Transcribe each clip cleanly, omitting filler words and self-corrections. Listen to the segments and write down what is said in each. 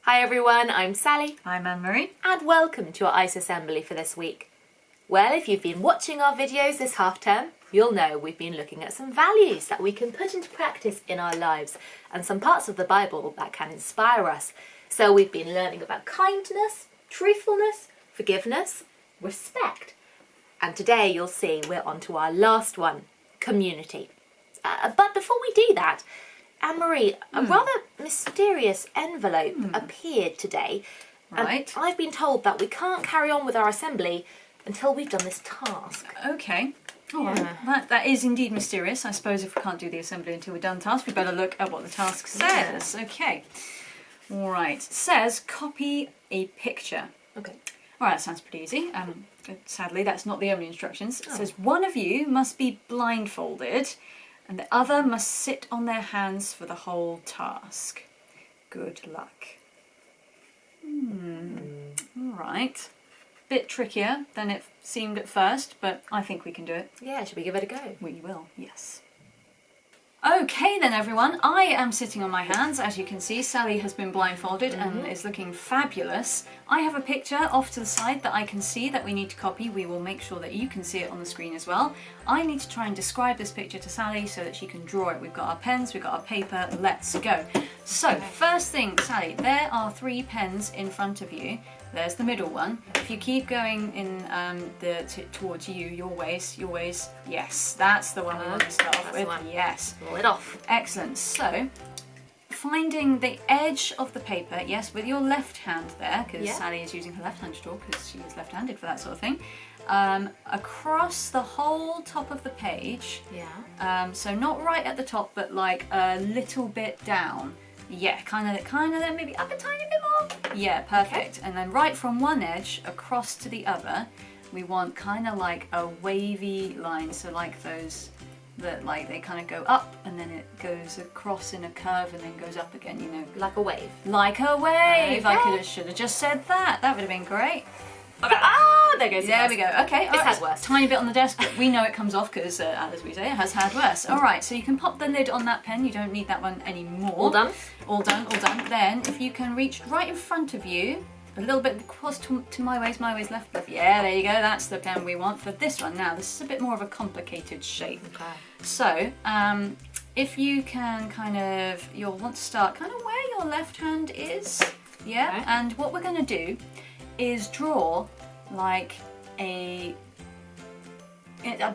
Hi everyone, I'm Sally. I'm Anne-Marie. And welcome to our ICE assembly for this week. Well, if you've been watching our videos this half term, you'll know we've been looking at some values that we can put into practice in our lives and some parts of the Bible that can inspire us. So we've been learning about kindness, truthfulness, forgiveness, respect. And today you'll see we're on to our last one, community. But before we do that, Anne-Marie, a rather mysterious envelope appeared today. Right. And I've been told that we can't carry on with our assembly until we've done this task. Okay. Oh, that is indeed mysterious. I suppose if we can't do the assembly until we've done the task, we better look at what the task says. Okay. All right. It says copy a picture. Okay. All right, that sounds pretty easy. Sadly, that's not the only instructions. It says one of you must be blindfolded and the other must sit on their hands for the whole task. Good luck. All right. Bit trickier than it seemed at first, but I think we can do it. Yeah, should we give it a go? We will, yes. Okay then everyone, I am sitting on my hands. As you can see, Sally has been blindfolded and is looking fabulous. I have a picture off to the side that I can see that we need to copy. We will make sure that you can see it on the screen as well. I need to try and describe this picture to Sally so that she can draw it. We've got our pens, we've got our paper, let's go. So, first thing, Sally, there are 3 pens in front of you. There's the middle one. If you keep going in towards you, your ways, yes, that's the one we want to start off with. Yes. Roll it off. Excellent. So, finding the edge of the paper, yes, with your left hand there, because Sally is using her left hand to draw because she is left-handed for that sort of thing. Across the whole top of the page. Yeah. So not right at the top, but like a little bit down. Yeah, kind of then maybe up a tiny bit more. Yeah, perfect. Okay. And then right from one edge across to the other, we want kind of like a wavy line. So like those that like they kind of go up and then it goes across in a curve and then goes up again, you know. Like a wave. Like a wave. Okay. I should have just said that. That would have been great. There goes. There we go. Okay, it's had worse. Tiny bit on the desk, but we know it comes off because, as we say, it has had worse. All right, so you can pop the lid on that pen. You don't need that one anymore. All done. All done. All done. Then, if you can reach right in front of you, a little bit across to my ways, left. Yeah, there you go. That's the pen we want for this one. Now, this is a bit more of a complicated shape. Okay. So, if you can you'll want to start kind of where your left hand is. Yeah. Okay. And what we're going to do is draw like a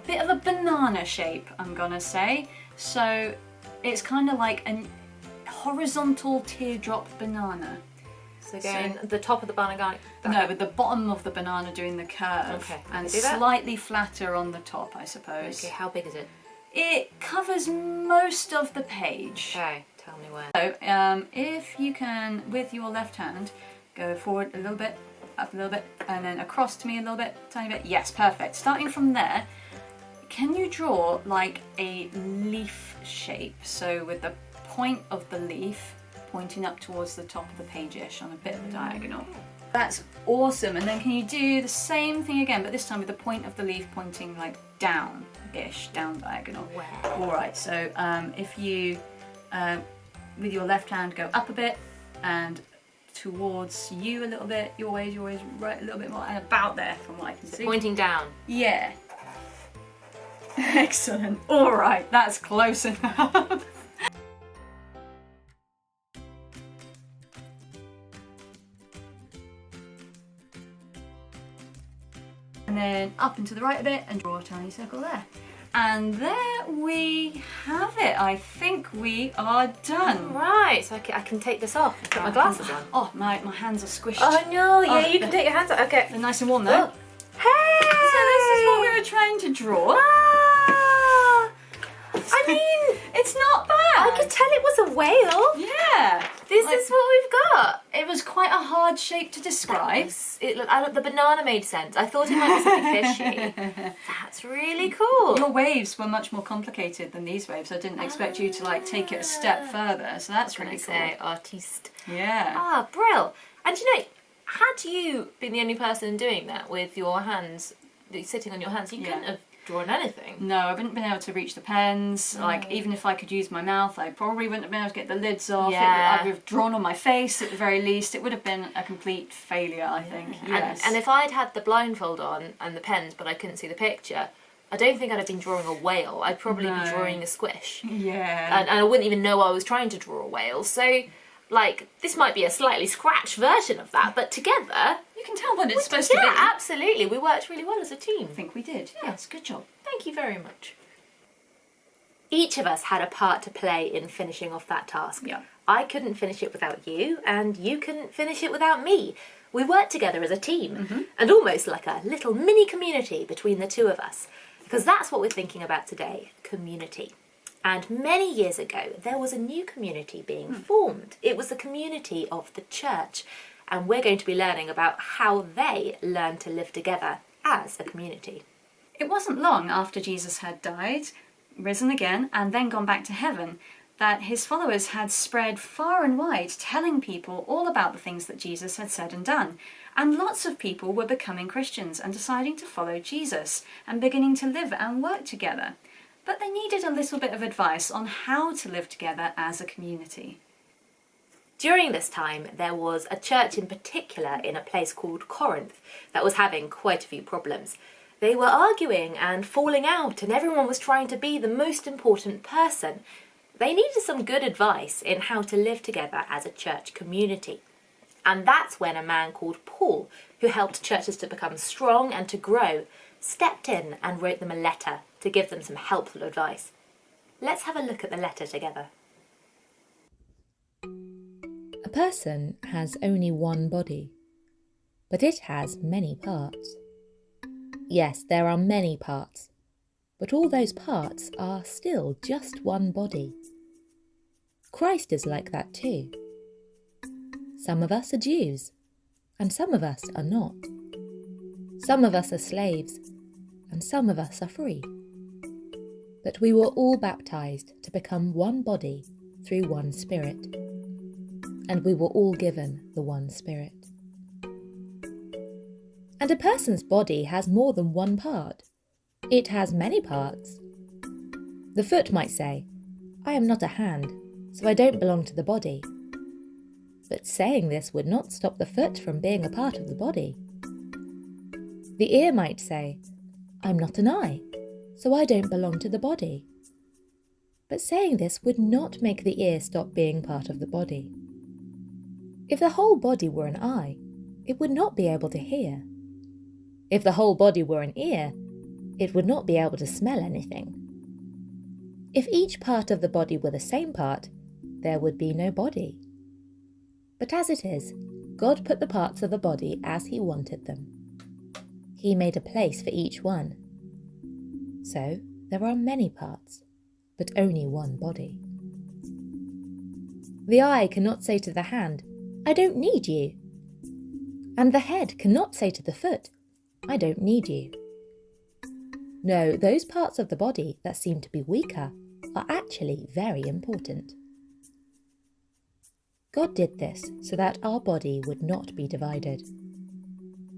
bit of a banana shape, I'm gonna say. So it's kind of like a horizontal teardrop banana. So going at the top of the banana. No, with the bottom of the banana doing the curve. Okay. And slightly flatter on the top, I suppose. Okay, how big is it? It covers most of the page. Okay, tell me where. So if you can, with your left hand, go forward a little bit, up a little bit, and then across to me a little bit, tiny bit. Yes, perfect. Starting from there, can you draw like a leaf shape? So with the point of the leaf pointing up towards the top of the page-ish on a bit of a diagonal. That's awesome. And then can you do the same thing again, but this time with the point of the leaf pointing like down-ish, down diagonal. Where? All right, so if you, with your left hand, go up a bit and towards you a little bit, your ways, right a little bit more, and about there from what I can see. Pointing down. Yeah. Excellent. All right, that's close enough. And then up and to the right a bit and draw a tiny circle there. And there we have it. I think we are done. Right, so I can take this off and put my glasses on. Oh, my hands are squished. Oh no, yeah, you can take your hands off. Okay. They're nice and warm though. Oh. Hey! So this is what we were trying to draw. Ah! I mean, it's not bad. I could tell it was a whale. Yeah. This is what we've got. It was quite a hard shape to describe. The banana made sense. I thought it might be something fishy. That's really cool. Your waves were much more complicated than these waves. I didn't expect you to like take it a step further. So that's really cool. Say artiste. Yeah. Ah, brill. And you know, had you been the only person doing that with your hands, sitting on your hands, you couldn't have drawn anything. No, I wouldn't have been able to reach the pens. Like, even if I could use my mouth, I probably wouldn't have been able to get the lids off. Yeah. I would have drawn on my face at the very least. It would have been a complete failure, I think. Yes. And if I'd had the blindfold on and the pens, but I couldn't see the picture, I don't think I'd have been drawing a whale. I'd probably be drawing a squish. Yeah. And I wouldn't even know I was trying to draw a whale. So, like, this might be a slightly scratched version of that, but together... You can tell what it's supposed to be. Yeah, absolutely. We worked really well as a team. I think we did. Yes, good job. Thank you very much. Each of us had a part to play in finishing off that task. Yeah. I couldn't finish it without you, and you couldn't finish it without me. We worked together as a team, and almost like a little mini community between the two of us. Because that's what we're thinking about today, community. And many years ago, there was a new community being formed. It was the community of the church. And we're going to be learning about how they learned to live together as a community. It wasn't long after Jesus had died, risen again, and then gone back to heaven, that his followers had spread far and wide, telling people all about the things that Jesus had said and done. And lots of people were becoming Christians and deciding to follow Jesus and beginning to live and work together. But they needed a little bit of advice on how to live together as a community. During this time, there was a church in particular in a place called Corinth that was having quite a few problems. They were arguing and falling out, and everyone was trying to be the most important person. They needed some good advice in how to live together as a church community. And that's when a man called Paul, who helped churches to become strong and to grow, stepped in and wrote them a letter to give them some helpful advice. Let's have a look at the letter together. A person has only one body, but it has many parts. Yes, there are many parts, but all those parts are still just one body. Christ is like that too. Some of us are Jews, and some of us are not. Some of us are slaves, and some of us are free. But we were all baptized to become one body through one Spirit. And we were all given the one Spirit. And a person's body has more than one part. It has many parts. The foot might say, "I am not a hand, so I don't belong to the body." But saying this would not stop the foot from being a part of the body. The ear might say, "I'm not an eye, so I don't belong to the body." But saying this would not make the ear stop being part of the body. If the whole body were an eye, it would not be able to hear. If the whole body were an ear, it would not be able to smell anything. If each part of the body were the same part, there would be no body. But as it is, God put the parts of the body as He wanted them. He made a place for each one. So there are many parts, but only one body. The eye cannot say to the hand, "I don't need you." And the head cannot say to the foot, "I don't need you." No, those parts of the body that seem to be weaker are actually very important. God did this so that our body would not be divided.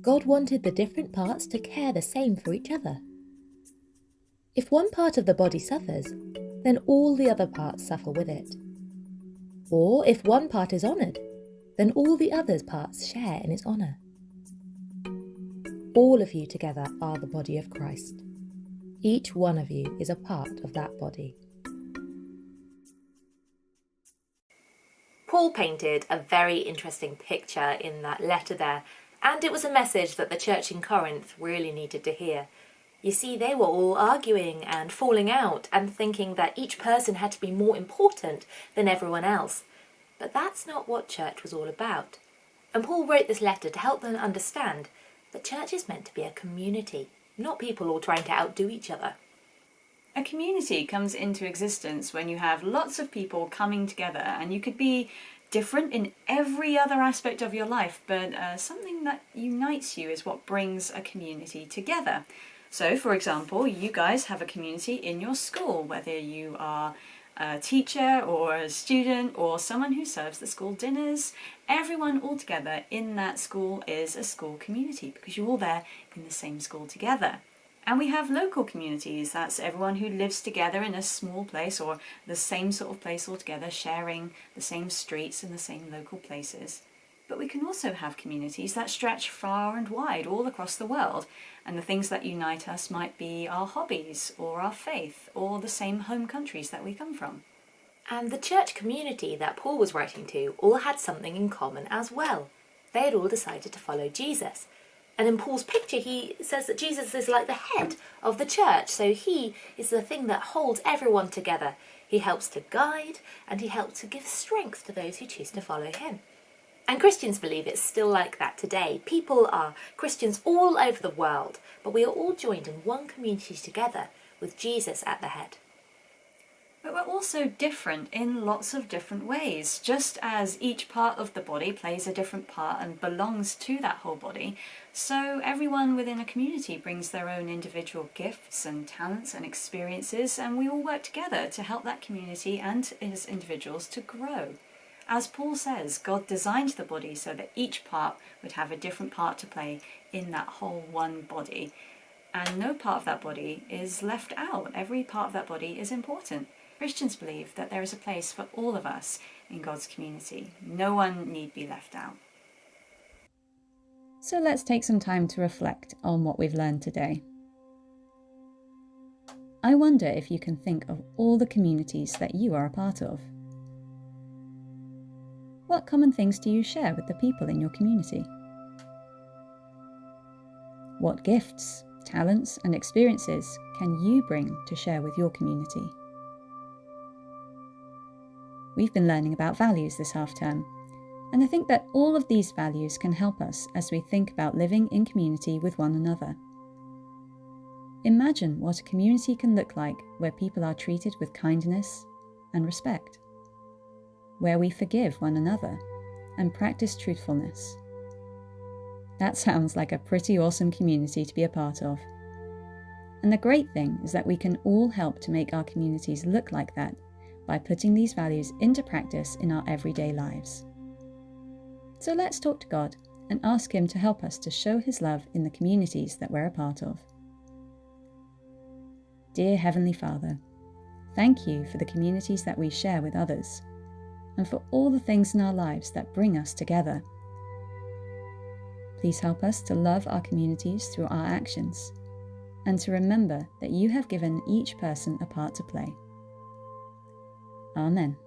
God wanted the different parts to care the same for each other. If one part of the body suffers, then all the other parts suffer with it. Or if one part is honoured, then all the other parts share in its honour. All of you together are the body of Christ. Each one of you is a part of that body. Paul painted a very interesting picture in that letter there, and it was a message that the church in Corinth really needed to hear. You see, they were all arguing and falling out and thinking that each person had to be more important than everyone else. But that's not what church was all about. And Paul wrote this letter to help them understand that church is meant to be a community, not people all trying to outdo each other. A community comes into existence when you have lots of people coming together, and you could be different in every other aspect of your life, but something that unites you is what brings a community together. So, for example, you guys have a community in your school, whether you are a teacher or a student or someone who serves the school dinners. Everyone all together in that school is a school community because you're all there in the same school together. And we have local communities. That's everyone who lives together in a small place or the same sort of place altogether, sharing the same streets and the same local places. But we can also have communities that stretch far and wide all across the world. And the things that unite us might be our hobbies or our faith or the same home countries that we come from. And the church community that Paul was writing to all had something in common as well. They had all decided to follow Jesus. And in Paul's picture, he says that Jesus is like the head of the church. So he is the thing that holds everyone together. He helps to guide and he helps to give strength to those who choose to follow him. And Christians believe it's still like that today. People are Christians all over the world, but we are all joined in one community together with Jesus at the head. But we're also different in lots of different ways. Just as each part of the body plays a different part and belongs to that whole body, so everyone within a community brings their own individual gifts and talents and experiences, and we all work together to help that community and as individuals to grow. As Paul says, God designed the body so that each part would have a different part to play in that whole one body. And no part of that body is left out. Every part of that body is important. Christians believe that there is a place for all of us in God's community. No one need be left out. So let's take some time to reflect on what we've learned today. I wonder if you can think of all the communities that you are a part of. What common things do you share with the people in your community? What gifts, talents, and experiences can you bring to share with your community? We've been learning about values this half-term, and I think that all of these values can help us as we think about living in community with one another. Imagine what a community can look like where people are treated with kindness and respect, where we forgive one another and practice truthfulness. That sounds like a pretty awesome community to be a part of. And the great thing is that we can all help to make our communities look like that by putting these values into practice in our everyday lives. So let's talk to God and ask Him to help us to show His love in the communities that we're a part of. Dear Heavenly Father, thank you for the communities that we share with others, and for all the things in our lives that bring us together. Please help us to love our communities through our actions, and to remember that you have given each person a part to play. Amen.